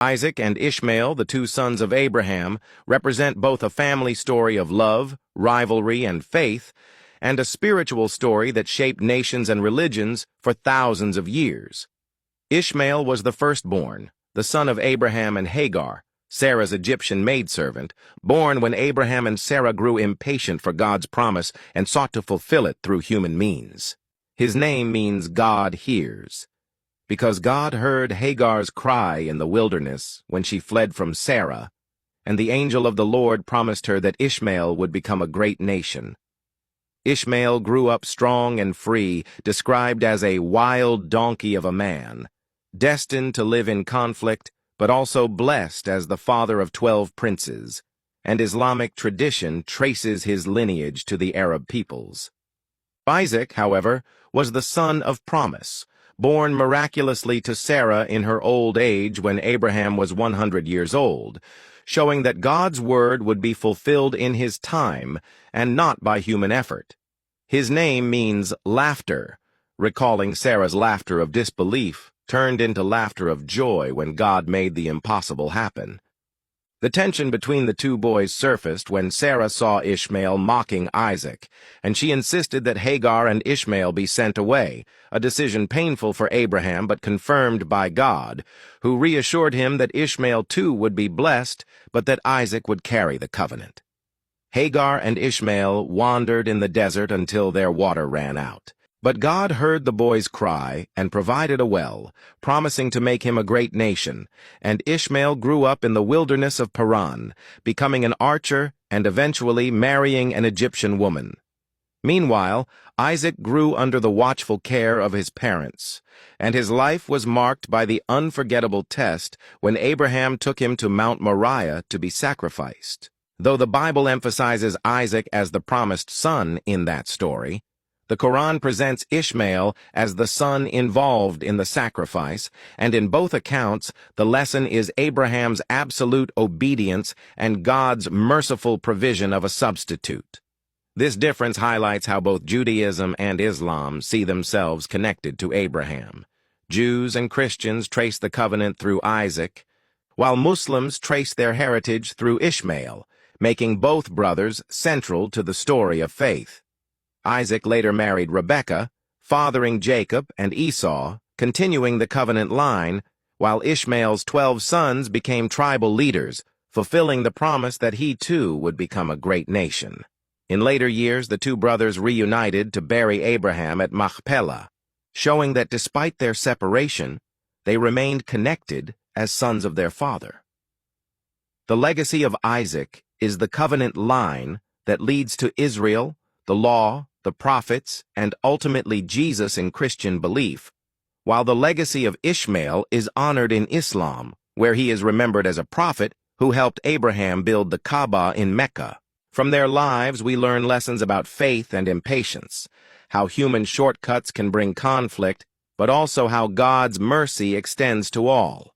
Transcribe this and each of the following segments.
Isaac and Ishmael, the two sons of Abraham, represent both a family story of love, rivalry, and faith, and a spiritual story that shaped nations and religions for thousands of years. Ishmael was the firstborn, the son of Abraham and Hagar, Sarah's Egyptian maidservant, born when Abraham and Sarah grew impatient for God's promise and sought to fulfill it through human means. His name means God hears, because God heard Hagar's cry in the wilderness when she fled from Sarah, and the angel of the Lord promised her that Ishmael would become a great nation. Ishmael grew up strong and free, described as a wild donkey of a man, destined to live in conflict, but also blessed as the father of 12 princes, and Islamic tradition traces his lineage to the Arab peoples. Isaac, however, was the son of promise, born miraculously to Sarah in her old age when Abraham was 100 years old, showing that God's word would be fulfilled in his time and not by human effort. His name means laughter, recalling Sarah's laughter of disbelief turned into laughter of joy when God made the impossible happen. The tension between the two boys surfaced when Sarah saw Ishmael mocking Isaac, and she insisted that Hagar and Ishmael be sent away, a decision painful for Abraham but confirmed by God, who reassured him that Ishmael too would be blessed, but that Isaac would carry the covenant. Hagar and Ishmael wandered in the desert until their water ran out. But God heard the boy's cry and provided a well, promising to make him a great nation, and Ishmael grew up in the wilderness of Paran, becoming an archer and eventually marrying an Egyptian woman. Meanwhile, Isaac grew under the watchful care of his parents, and his life was marked by the unforgettable test when Abraham took him to Mount Moriah to be sacrificed. Though the Bible emphasizes Isaac as the promised son in that story, the Quran presents Ishmael as the son involved in the sacrifice, and in both accounts, the lesson is Abraham's absolute obedience and God's merciful provision of a substitute. This difference highlights how both Judaism and Islam see themselves connected to Abraham. Jews and Christians trace the covenant through Isaac, while Muslims trace their heritage through Ishmael, making both brothers central to the story of faith. Isaac later married Rebekah, fathering Jacob and Esau, continuing the covenant line, while Ishmael's 12 sons became tribal leaders, fulfilling the promise that he too would become a great nation. In later years, the two brothers reunited to bury Abraham at Machpelah, showing that despite their separation, they remained connected as sons of their father. The legacy of Isaac is the covenant line that leads to Israel, the law, the prophets, and ultimately Jesus in Christian belief, while the legacy of Ishmael is honored in Islam, where he is remembered as a prophet who helped Abraham build the Kaaba in Mecca. From their lives, we learn lessons about faith and impatience, how human shortcuts can bring conflict, but also how God's mercy extends to all.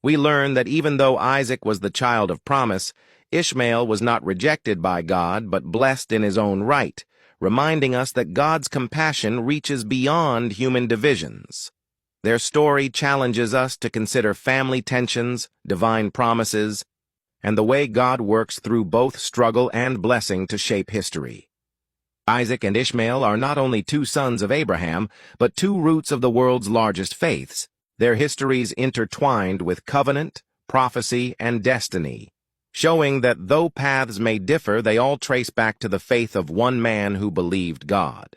We learn that even though Isaac was the child of promise, Ishmael was not rejected by God but blessed in his own right, reminding us that God's compassion reaches beyond human divisions. Their story challenges us to consider family tensions, divine promises, and the way God works through both struggle and blessing to shape history. Isaac and Ishmael are not only two sons of Abraham, but two roots of the world's largest faiths, their histories intertwined with covenant, prophecy, and destiny, showing that though paths may differ, they all trace back to the faith of one man who believed God.